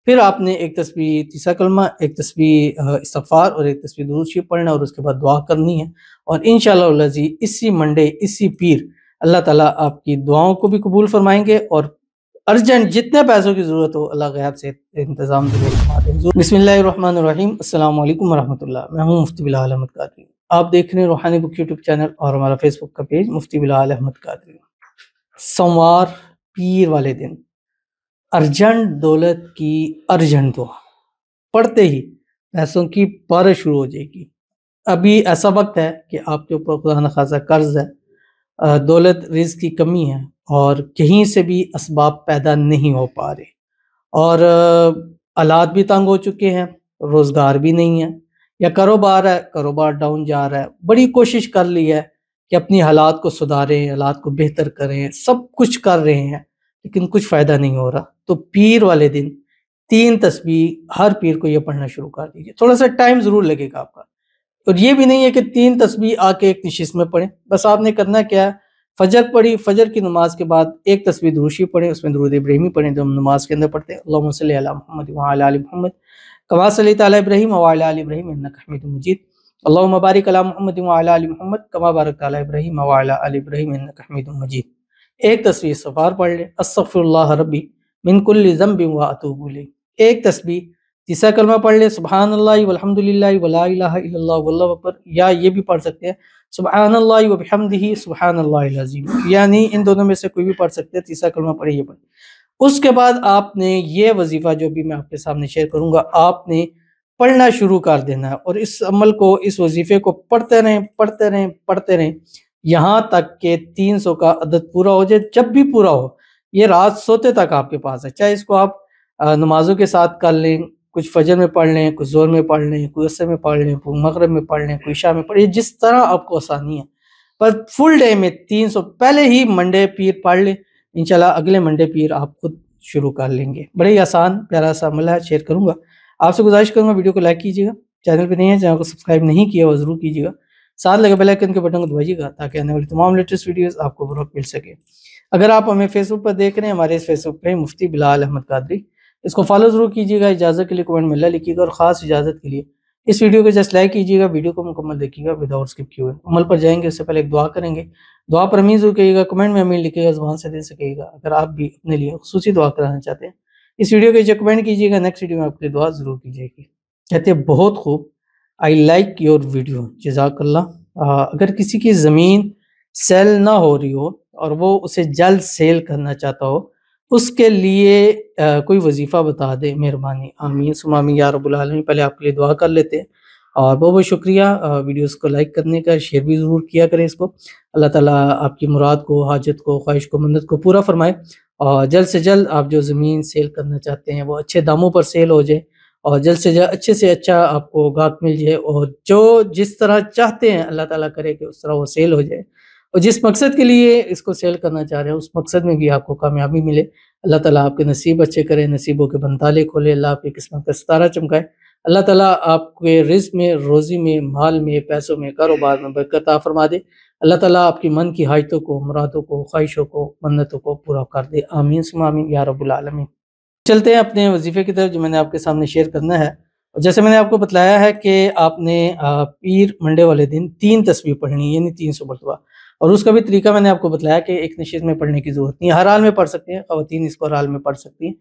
پھر آپ نے ایک تسبیح تیسرا کلمہ، ایک تسبیح استغفار اور ایک تسبیح درود شریف پڑھنا ہے، اور اس کے بعد دعا کرنی ہے۔ اور انشاءاللہ العزیز اسی منڈے اسی پیر اللہ تعالیٰ آپ کی دعاؤں کو بھی قبول فرمائیں گے، اور ارجنٹ جتنے پیسوں کی ضرورت ہو اللہ غیب سے انتظام ضرور فرما دیں۔ بسم اللہ الرحمن الرحیم، السلام علیکم ورحمۃ اللہ۔ میں ہوں مفتی بلال احمد قادری، آپ دیکھ رہے ہیں روحانی بک یوٹیوب چینل اور ہمارا فیس بک کا پیج مفتی بلال احمد قادری۔ سوموار پیر والے دن ارجنٹ دولت کی ارجنٹ دعا پڑھتے ہی پیسوں کی بارش شروع ہو جائے گی۔ ابھی ایسا وقت ہے کہ آپ کے اوپر خدا نخواستہ قرض ہے، دولت رزق کی کمی ہے، اور کہیں سے بھی اسباب پیدا نہیں ہو پا رہے، اور حالات بھی تنگ ہو چکے ہیں، روزگار بھی نہیں ہے، یا کاروبار ہے کاروبار ڈاؤن جا رہا ہے۔ بڑی کوشش کر لی ہے کہ اپنی حالات کو سدھاریں، حالات کو بہتر کریں، سب کچھ کر رہے ہیں لیکن کچھ فائدہ نہیں ہو رہا۔ تو پیر والے دن 3 تسبیح ہر پیر کو یہ پڑھنا شروع کر دیجیے۔ تھوڑا سا ٹائم ضرور لگے گا آپ کا، اور یہ بھی نہیں ہے کہ 3 تسبیح آ کے ایک نشست میں پڑھیں۔ بس آپ نے کرنا کیا ہے، فجر پڑھی، فجر کی نماز کے بعد ایک تسبیح درود شریف پڑھیں، اس میں درود ابراہیمی پڑھیں جو ہم نماز کے اندر پڑھتے ہیں، اللہم صلی علی محمد وعلی آل محمد کما صلیت علی ابراہیم وعلی آل ابراہیم انک حمید مجید، اللہم بارک علی محمد وعلی آل محمد کما بارکت علی ابراہیم وعلی آل ابراہیم انک حمید مجید۔ ایک تسبیح استغفار پڑھ لیں، استغفر اللہ ربی من کل ذنب واتوب الیہ۔ ایک تسبیح تیسرا کلمہ پڑھ لیں، سبحان اللہ والحمدللہ ولا الہ الا اللہ واللہ اکبر، یا یہ بھی پڑھ سکتے ہیں سبحان اللہ وبحمدہ سبحان اللہ العظیم، یعنی ان دونوں میں سے کوئی بھی پڑھ سکتے ہیں۔ تیسرا کلمہ پڑھیں، یہ پڑھیں۔ اس کے بعد آپ نے یہ وظیفہ جو بھی میں آپ کے سامنے شیئر کروں گا آپ نے پڑھنا شروع کر دینا ہے، اور اس عمل کو، اس وظیفے کو پڑھتے رہیں پڑھتے رہیں پڑھتے رہیں یہاں تک کہ 300 کا عدد پورا ہو جائے۔ جب بھی پورا ہو، یہ رات سوتے تک آپ کے پاس ہے، چاہے اس کو آپ نمازوں کے ساتھ کر لیں، کچھ فجر میں پڑھ لیں، کچھ ظہر میں پڑھ لیں، کوئی عصر میں پڑھ لیں، کوئی مغرب میں پڑھ لیں، کوئی عشاء میں پڑھ لیں، جس طرح آپ کو آسانی ہے۔ پر فل ڈے میں 300 پہلے ہی منڈے پیر پڑھ لیں، انشاءاللہ اگلے منڈے پیر آپ خود شروع کر لیں گے۔ بڑے ہی آسان پیارا سا عمل ہے، شیئر کروں گا۔ آپ سے گزارش کروں گا ویڈیو کو لائک کیجیے گا، چینل پہ نہیں ہے چینل کو سبسکرائب نہیں کیا وہ ضرور کیجیے گا، ساتھ لگے بیل آئیکن کے بٹن کو دبائیے گا تاکہ آنے والی تمام لیٹسٹ ویڈیوز آپ کو بروقت مل سکے۔ اگر آپ ہمیں فیس بک پر دیکھ رہے ہیں، ہمارے اس فیس بک پہ مفتی بلال احمد قادری، اس کو فالو ضرور کیجیے گا۔ اجازت کے لیے کمنٹ میں اللہ لکھیے گا، اور خاص اجازت کے لیے اس ویڈیو کو جسٹ لائک کیجیے گا، ویڈیو کو مکمل دیکھیے گا وداؤٹ اسکپ کیے ہوئے۔ عمل پر جائیں گے اس سے پہلے ایک دعا کریں گے، دعا پر امین ضرور کہیے گا، کمنٹ میں امین لکھیے گا، زبان سے دے سکے گا۔ اگر آپ بھی اپنے لیے خصوصی دعا کرانا چاہتے ہیں اس ویڈیو کے جو کمنٹ کیجیے گا، نیکسٹ ویڈیو میں آپ کے لیے دعا ضرور کی جائے گی۔ کہتے ہیں بہت خوب، آئی لائک یور ویڈیو، جزاک اللہ۔ اگر کسی کی زمین سیل نہ ہو رہی ہو اور وہ اسے جلد سیل کرنا چاہتا ہو، اس کے لیے کوئی وظیفہ بتا دے مہربانی، آمین ثم آمین یا رب العالمین۔ پہلے آپ کے لیے دعا کر لیتے ہیں، اور بہت بہت شکریہ ویڈیوز کو لائک کرنے کا، شیئر بھی ضرور کیا کریں اس کو۔ اللہ تعالیٰ آپ کی مراد کو، حاجت کو، خواہش کو، منت کو پورا فرمائے، اور جلد سے جلد آپ جو زمین سیل کرنا چاہتے ہیں وہ اچھے داموں پر سیل ہو جائے، اور جلد سے جلد اچھے سے اچھا آپ کو گاہک مل جائے، اور جو جس طرح چاہتے ہیں اللہ تعالیٰ کرے کہ اس طرح وہ سیل ہو جائے، اور جس مقصد کے لیے اس کو سیل کرنا چاہ رہے ہیں اس مقصد میں بھی آپ کو کامیابی ملے۔ اللہ تعالیٰ آپ کے نصیب اچھے کرے، نصیبوں کے بندالے کھولے، اللہ آپ کی قسمت کا ستارہ چمکائے، اللہ تعالیٰ آپ کے رزق میں، روزی میں، مال میں، پیسوں میں، کاروبار میں برکت عطا فرما دے، اللہ تعالیٰ آپ کی من کی حاجتوں کو، مرادوں کو، خواہشوں کو، منتوں کو پورا کر دے، آمین ثم آمین یا رب العالمین۔ چلتے ہیں اپنے وظیفے کی طرف جو میں نے آپ کے سامنے شیئر کرنا ہے۔ جیسے میں نے آپ کو بتلایا ہے کہ آپ نے پیر منڈے والے دن 3 تسبیح پڑھنی، یعنی 300 مرتبہ، اور اس کا بھی طریقہ میں نے آپ کو بتلایا کہ ایک نشست میں پڑھنے کی ضرورت نہیں ہے، ہر حال میں پڑھ سکتے ہیں، خواتین اس کو ہر حال میں پڑھ سکتی ہیں۔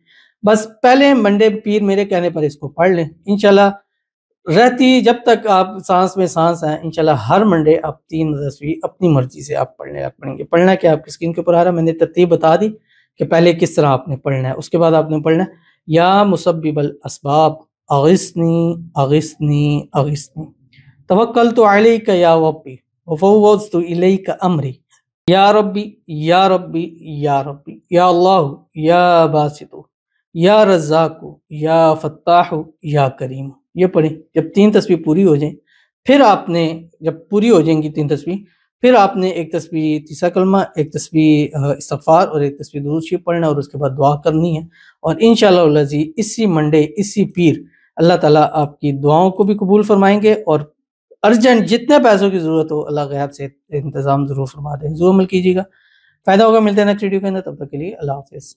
بس پہلے منڈے پیر میرے کہنے پر اس کو پڑھ لیں، انشاءاللہ رہتی جب تک آپ سانس میں سانس ہیں، انشاءاللہ ہر منڈے آپ 3 تسبیح اپنی مرضی سے آپ پڑھیں گے۔ پڑھنا کیا آپ کی اسکرین کے اوپر آ رہا ہے، میں نے ترتیب بتا دی کہ پہلے کس طرح آپ نے پڑھنا ہے۔ اس کے بعد آپ نے پڑھنا ہے یا مسبب الاسباب اغثنی اغثنی اغثنی، توکلت علیک یا ربی وفوضت الیک امری، یا ربی یا ربی یا ربی، یا اللہ یا باسط یا رزاق یا فتاح یا کریم۔ یہ پڑھیں۔ جب 3 تسبیح پوری ہو جائیں، پھر آپ نے، جب پوری ہو جائیں گی 3 تسبیح، پھر آپ نے ایک تسبیح تیسرا کلمہ، ایک تسبیح استغفار اور ایک تسبیح درود شریف پڑھنا ہے، اور اس کے بعد دعا کرنی ہے، اور انشاءاللہ العزیز اسی منڈے اسی پیر اللہ تعالیٰ آپ کی دعاؤں کو بھی قبول فرمائیں گے، اور ارجنٹ جتنے پیسوں کی ضرورت ہو اللہ غیب سے انتظام ضرور فرما دیں۔ ضرور عمل کیجیے گا، فائدہ ہوگا۔ ملتے ہیں نیکسٹ ویڈیو کے اندر، تب تک کے لیے اللہ حافظ۔